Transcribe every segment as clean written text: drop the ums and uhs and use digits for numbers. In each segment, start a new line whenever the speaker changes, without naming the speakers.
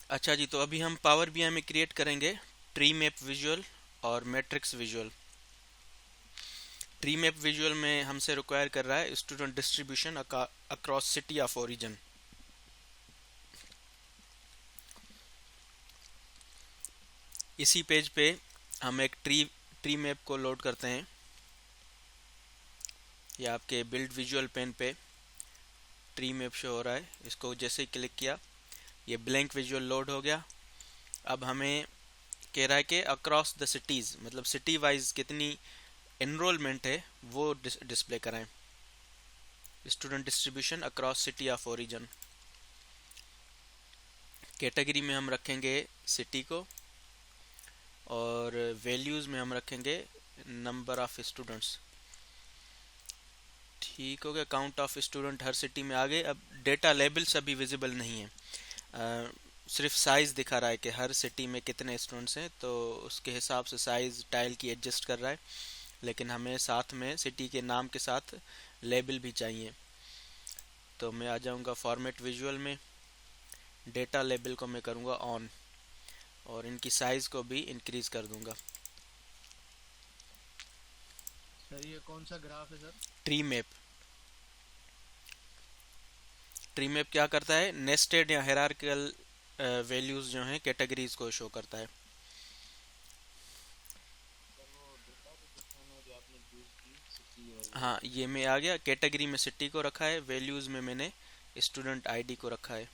अच्छा जी, तो अभी हम पावर बीआई में क्रिएट करेंगे ट्री मैप विजुअल और matrix visual. Tree map visual में हमसे रिक्वायर कर रहा है student distribution across city of origin. इसी पेज पे हम एक ट्री मैप को लोड करते हैं। ये आपके बिल्ड विजुअल पेन पे ट्री मैप शो हो रहा है। इसको जैसे ही क्लिक किया ये ब्लैंक विजुअल लोड हो गया। अब हमें कह रहा है कि अक्रॉस द सिटीज़, मतलब सिटी वाइज कितनी एनरोलमेंट है वो डिस्प्ले कराएं। Student distribution across city of origin. Category में हम रखेंगे सिटी को और वैल्यूज़ में हम रखेंगे नंबर ऑफ स्टूडेंट्स। ठीक हो गया। Count of student her city में आ गए। अब डेटा लेबल्स अभी विजिबल नहीं है। सिर्फ साइज़ दिखा रहा है कि हर सिटी में कितने स्टूडेंट्स हैं, तो उसके हिसाब से साइज़ टाइल की एडजस्ट कर रहा है। लेकिन हमें साथ में सिटी के नाम के साथ लेबल भी चाहिए। तो मैं आ जाऊंगा फॉर्मेट विजुअल में। डेटा लेबल को मैं करूंगा ऑन और इनकी साइज़ को भी इंक्रीज कर दूंगा।
सर ये कौन सा ग्राफ है sir?
Tree map. Tree map क्या करता है, नेस्टेड या हायरार्किकल वैल्यूज जो हैं कैटेगरीज को शो करता है।
सर वो डेटा जो दिखाना जो आपने चूज की सिटी और वो।
हाँ, ये मैं आ गया। कैटेगरी में सिटी को रखा है, वैल्यूज में मैंने स्टूडेंट आईडी को रखा है।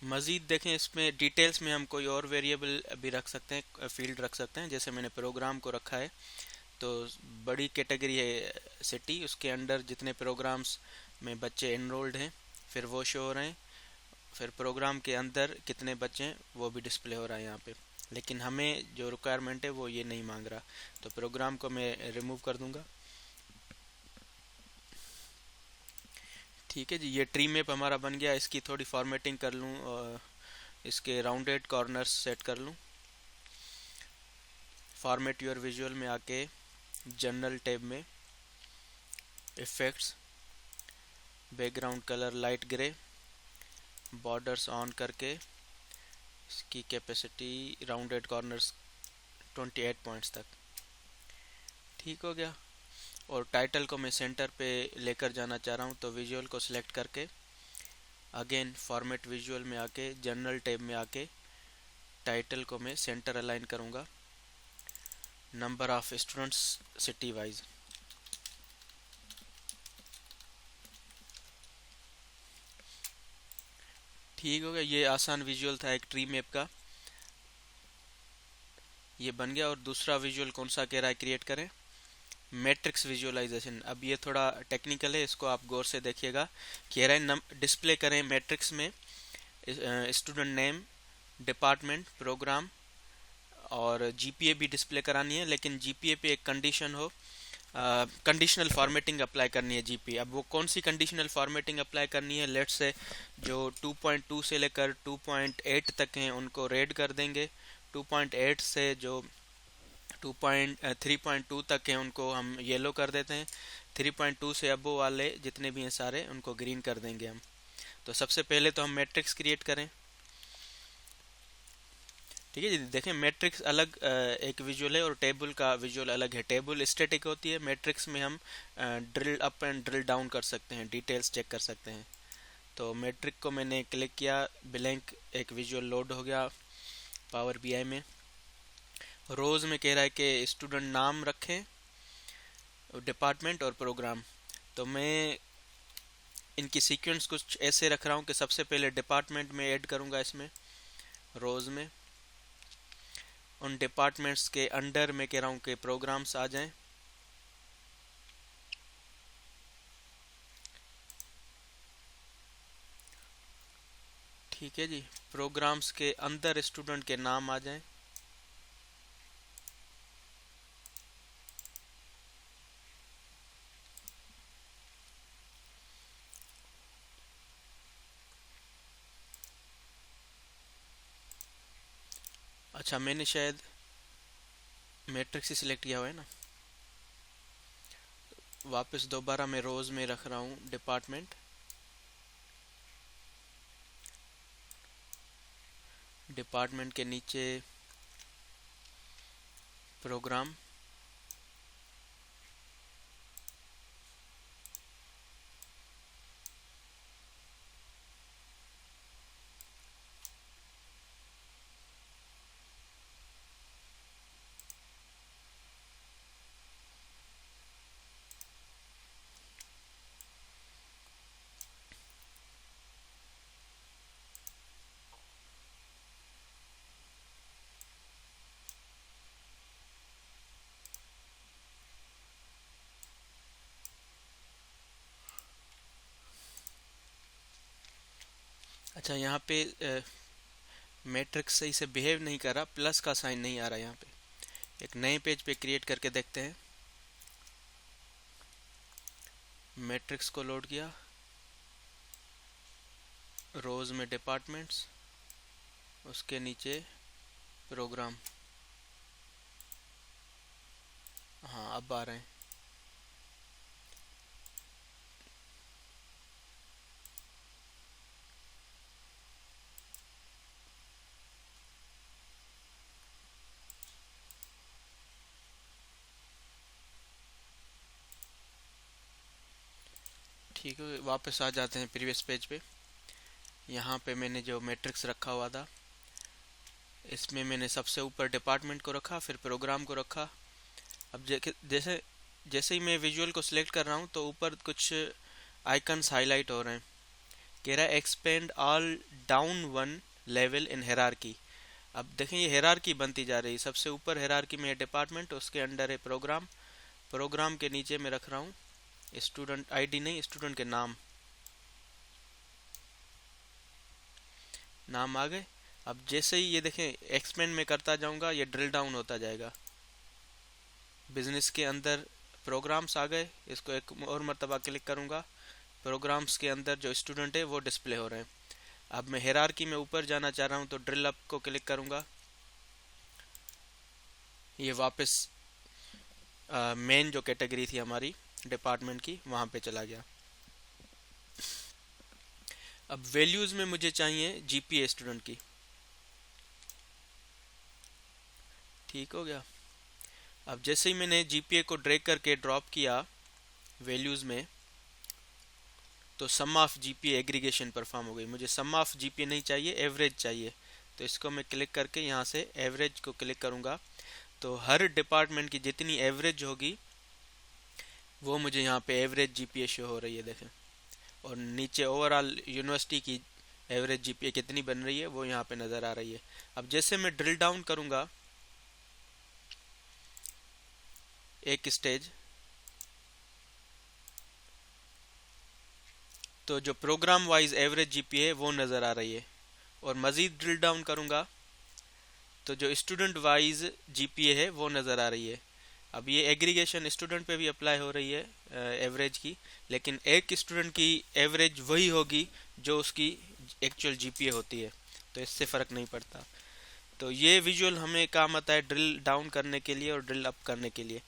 मज़ीद देखें, इसमें डिटेल्स में हम कोई और वेरिएबल भी रख सकते हैं, फील्ड रख सकते हैं। जैसे मैंने प्रोग्राम को रखा है, तो बड़ी कैटेगरी है सिटी, उसके अंडर जितने प्रोग्राम्स में बच्चे एनरोल्ड हैं फिर वो शो हो रहे हैं। फिर प्रोग्राम के अंदर कितने बच्चे हैं वो भी डिस्प्ले हो रहा है यहाँ पे। लेकिन हमें जो रिक्वायरमेंट है वो ये नहीं मांग रहा, तो प्रोग्राम को मैं रिमूव कर दूंगा। ठीक है जी, ये ट्री मैप हमारा बन गया। इसकी थोड़ी फॉर्मेटिंग कर लूँ और इसके राउंडेड कॉर्नर्स सेट कर लूँ। फॉर्मेट योर विजुअल में आके जनरल टैब में effects, background colour light grey, borders on करके इसकी कैपेसिटी राउंडेड कॉर्नर्स 28 पॉइंट्स तक। ठीक हो गया। और टाइटल को मैं सेंटर पे लेकर जाना चाह रहा हूँ, तो विजुअल को सिलेक्ट करके अगेन फॉर्मेट विजुअल में आके जनरल टैब में आके टाइटल को मैं सेंटर अलाइन करूँगा number of students city wise. ठीक हो गया। ये आसान विजुअल था एक ट्री मैप का, ये बन गया। और दूसरा विजुअल कौन सा कह रहा है क्रिएट करें, मैट्रिक्स विजुअलाइजेशन। अब ये थोड़ा टेक्निकल है, इसको आप गौर से देखिएगा। कह रहा है डिस्प्ले करें मैट्रिक्स में स्टूडेंट नेम, डिपार्टमेंट, प्रोग्राम और जीपीए भी डिस्प्ले करानी है। लेकिन जीपीए पे एक कंडीशन हो, कंडीशनल फॉर्मेटिंग अप्लाई करनी है जीपी। अब वो कौन सी कंडीशनल फॉर्मेटिंग अप्लाई करनी है, लेट्स से जो 2.2 से लेकर 2.8 तक हैं उनको रेड कर देंगे। 2.8 से जो 3.2 तक हैं उनको हम येलो कर देते हैं। 3.2 से अबो वाले जितने भी हैं सारे उनको ग्रीन कर देंगे हम। तो सबसे पहले तो हम मैट्रिक्स क्रिएट करें। ठीक है जी, देखें मैट्रिक्स अलग एक विजुअल है और टेबल का विजुअल अलग है। टेबल स्टैटिक होती है, मैट्रिक्स में हम drill up and drill down कर सकते हैं, डिटेल्स चेक कर सकते हैं। तो मैट्रिक को मैंने क्लिक किया, ब्लैंक एक विजुअल लोड हो गया पावर बीआई में। रोज में कह रहा है कि स्टूडेंट नाम रखें, डिपार्टमेंट और प्रोग्राम। तो मैं इनकी सीक्वेंस कुछ ऐसे रख रहा हूँ कि सबसे पहले डिपार्टमेंट में ऐड करूँगा इसमें रोज में। उन डिपार्टमेंट्स के अंडर में कह रहा हूँ कि प्रोग्राम्स आ जाएं। ठीक है जी, प्रोग्राम्स के अंदर स्टूडेंट के नाम आ जाएं। अच्छा, मैंने शायद मैट्रिक्स ही सिलेक्ट किया हुआ है ना। वापस दोबारा मैं रोज में रख रहा हूँ डिपार्टमेंट। डिपार्टमेंट के नीचे प्रोग्राम, अच्छा यहाँ पे मैट्रिक्स सही से बिहेव नहीं कर रहा, प्लस का साइन नहीं आ रहा यहाँ पे। एक नए पेज पे क्रिएट करके देखते हैं। मैट्रिक्स को लोड किया, रोज में डिपार्टमेंट्स, उसके नीचे प्रोग्राम। हाँ अब आ रहे हैं। ठीक है, वापस आ जाते हैं प्रीवियस पेज पे। यहाँ पे मैंने जो मैट्रिक्स रखा हुआ था, इसमें मैंने सबसे ऊपर डिपार्टमेंट को रखा, फिर प्रोग्राम को रखा। अब जैसे जैसे ही मैं विजुअल को सिलेक्ट कर रहा हूँ तो ऊपर कुछ आइकन्स हाईलाइट हो रहे हैं। कह रहा है expand all down one level in hierarchy. अब देखें ये हेरारकी बनती जा रही है। सबसे ऊपर हेरारकी में है डिपार्टमेंट, उसके अंडर है प्रोग्राम, प्रोग्राम के नीचे मैं रख रहा हूँ स्टूडेंट आईडी, नहीं स्टूडेंट के नाम। नाम आ गए। अब जैसे ही ये देखें एक्सपेंड में करता जाऊंगा, ये ड्रिल डाउन होता जाएगा। बिजनेस के अंदर प्रोग्राम्स आ गए, इसको एक और मरतबा क्लिक करूंगा, प्रोग्राम्स के अंदर जो स्टूडेंट है वो डिस्प्ले हो रहे हैं। अब मैं हेरारकी में ऊपर जाना चाह रहा हूं तो ड्रिल अप को क्लिक करूंगा, ये वापस मेन जो कैटेगरी थी हमारी डिपार्टमेंट की वहां पे चला गया। अब वैल्यूज में मुझे चाहिए जीपीए स्टूडेंट की। ठीक हो गया। अब जैसे ही मैंने जीपीए को ड्रैग करके ड्रॉप किया वैल्यूज में, तो सम ऑफ जीपीए एग्रीगेशन परफॉर्म हो गई। मुझे सम ऑफ जीपीए नहीं चाहिए, एवरेज चाहिए। तो इसको मैं क्लिक करके यहाँ से एवरेज को क्लिक करूँगा, तो हर डिपार्टमेंट की जितनी एवरेज होगी वो मुझे यहाँ पे एवरेज जीपीए शो हो रही है, देखें। और नीचे ओवरऑल यूनिवर्सिटी की एवरेज जीपीए कितनी बन रही है वो यहाँ पे नज़र आ रही है। अब जैसे मैं ड्रिल डाउन करूँगा एक स्टेज, तो जो प्रोग्राम वाइज एवरेज जीपीए है वो नज़र आ रही है। और मज़ीद ड्रिल डाउन करूँगा तो जो स्टूडेंट वाइज जीपीए है वो नज़र आ रही है। अब ये एग्रीगेशन स्टूडेंट पे भी अप्लाई हो रही है एवरेज की, लेकिन एक स्टूडेंट की एवरेज वही होगी जो उसकी एक्चुअल जीपीए होती है, तो इससे फ़र्क नहीं पड़ता। तो ये विजुअल हमें काम आता है ड्रिल डाउन करने के लिए और ड्रिल अप करने के लिए।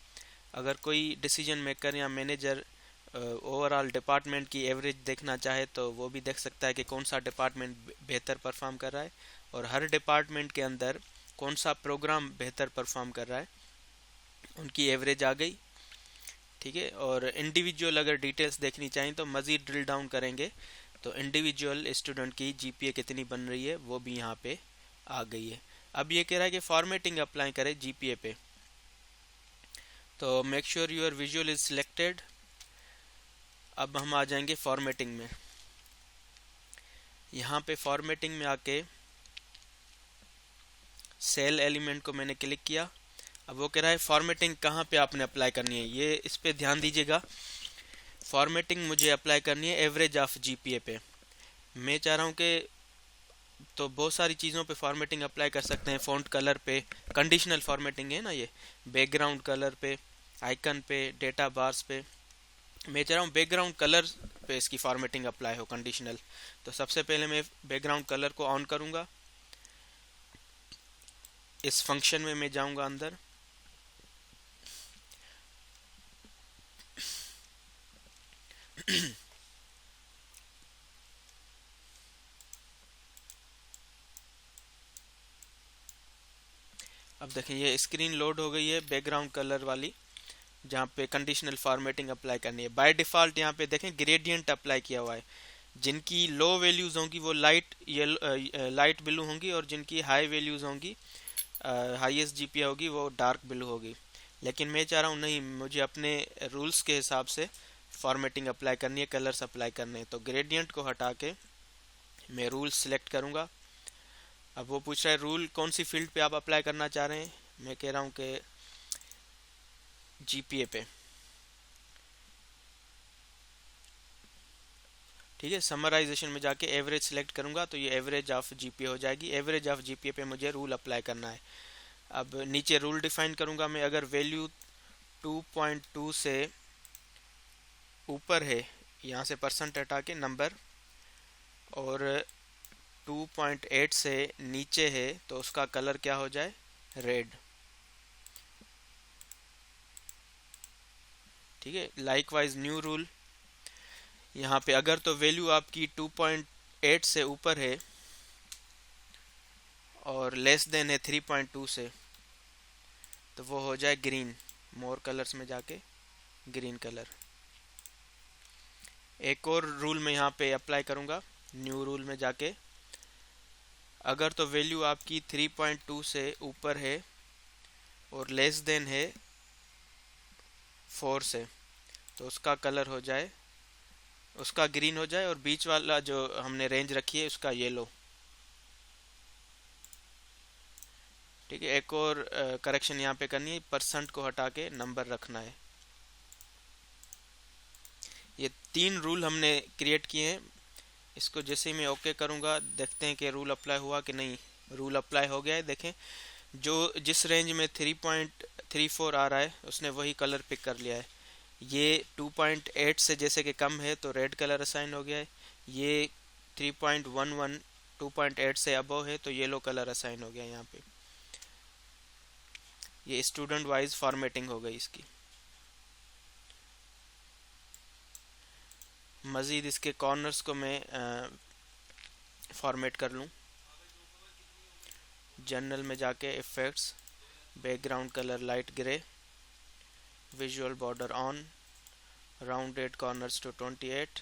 अगर कोई डिसीजन मेकर या मैनेजर ओवरऑल डिपार्टमेंट की एवरेज देखना चाहे तो वो भी देख सकता है कि कौन सा डिपार्टमेंट बेहतर परफॉर्म कर रहा है और हर डिपार्टमेंट के अंदर कौन सा प्रोग्राम बेहतर परफॉर्म कर रहा है। उनकी एवरेज आ गई, ठीक है। और इंडिविजुअल अगर डिटेल्स देखनी चाहिए तो मज़ीद ड्रिल डाउन करेंगे तो इंडिविजुअल स्टूडेंट की जीपीए कितनी बन रही है वो भी यहाँ पे आ गई है। अब ये कह रहा है कि फॉर्मेटिंग अप्लाई करें जीपीए पे, तो make sure your visual is selected. अब हम आ जाएंगे फॉर्मेटिंग में। यहाँ पे फॉर्मेटिंग में आके सेल एलिमेंट को मैंने क्लिक किया। अब वो कह रहा है फॉर्मेटिंग कहाँ पे आपने अप्लाई करनी है, ये इस पे ध्यान दीजिएगा। फॉर्मेटिंग मुझे अप्लाई करनी है एवरेज ऑफ जीपीए पे। मैं चाह रहा हूँ कि तो बहुत सारी चीज़ों पे फॉर्मेटिंग अप्लाई कर सकते हैं। फ़ॉन्ट कलर पे कंडीशनल फॉर्मेटिंग है ना, ये बैकग्राउंड कलर पे, आइकन पे, डेटा बार्स पे। मैं चाह रहा हूँ बैकग्राउंड कलर पे इसकी फॉर्मेटिंग अप्लाई हो कंडीशनल। तो सबसे पहले मैं बैकग्राउंड कलर को ऑन करूँगा। इस फंक्शन में मैं जाऊँगा अंदर, अब देखें ये स्क्रीन लोड हो गई है बैकग्राउंड कलर वाली, जहाँ पे कंडीशनल फॉर्मेटिंग अप्लाई करनी है। बाय डिफॉल्ट यहाँ पे देखें ग्रेडियंट अप्लाई किया हुआ है। जिनकी लो वैल्यूज होंगी वो लाइट येलो लाइट ब्लू होंगी, और जिनकी हाई वैल्यूज होंगी, हाईएस्ट जीपीए होगी, वो डार्क ब्लू होगी। लेकिन मैं चाह रहा हूँ नहीं, मुझे अपने रूल्स के हिसाब से फॉर्मेटिंग अप्लाई करनी है, कलर्स अप्लाई करने हैं। तो ग्रेडियंट को हटा के मैं रूल सिलेक्ट करूँगा। अब वो पूछ रहा है रूल कौन सी फील्ड पे आप अप्लाई करना चाह रहे हैं। मैं कह रहा हूँ कि जीपीए पे। ठीक है, समराइजेशन में जाके एवरेज सेलेक्ट करूंगा तो ये एवरेज ऑफ जीपीए हो जाएगी। एवरेज ऑफ जीपीए पे मुझे रूल अप्लाई करना है। अब नीचे रूल डिफाइन करूंगा मैं, अगर वैल्यू 2.2 से ऊपर है, यहाँ से परसेंट हटा के नंबर, और 2.8 से नीचे है तो उसका कलर क्या हो जाए, रेड। ठीक है, लाइकवाइज न्यू रूल, यहाँ पे अगर तो वैल्यू आपकी 2.8 से ऊपर है और लेस देन है 3.2 से, तो वो हो जाए ग्रीन। मोर कलर्स में जाके ग्रीन कलर। एक और रूल मैं यहाँ पे अप्लाई करूँगा, न्यू रूल में जाके, अगर तो वैल्यू आपकी 3.2 से ऊपर है और लेस देन है 4 से, तो उसका कलर हो जाए, उसका ग्रीन हो जाए, और बीच वाला जो हमने रेंज रखी है उसका येलो। ठीक है, एक और करेक्शन यहाँ पे करनी है, परसेंट को हटा के नंबर रखना है। ये 3 रूल हमने क्रिएट किए हैं। इसको जैसे ही मैं ओके करूँगा, देखते हैं कि रूल अप्लाई हुआ कि नहीं। रूल अप्लाई हो गया है, देखें जो जिस रेंज में 3.34 आ रहा है उसने वही कलर पिक कर लिया है। ये 2.8 से जैसे कि कम है तो रेड कलर असाइन हो गया है। ये 3.11 2.8 से अबव है तो येलो कलर असाइन हो गया यहाँ पे। ये स्टूडेंट वाइज फॉर्मेटिंग हो गई इसकी। मज़ीद इसके कॉर्नर्स को मैं फॉर्मेट कर लूँ। जनरल में जाके effects, background colour light grey, visual border on, rounded corners to 28।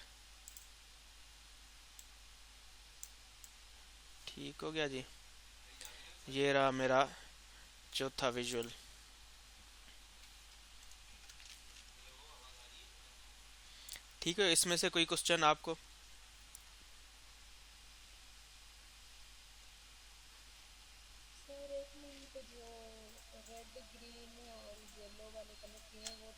ठीक हो गया जी। ये रहा मेरा चौथा विजुअल। ठीक है, इसमें से कोई क्वेश्चन आपको?
सर एक मिनट, जो रेड ग्रीन और येलो वाले कलर किए हैं वो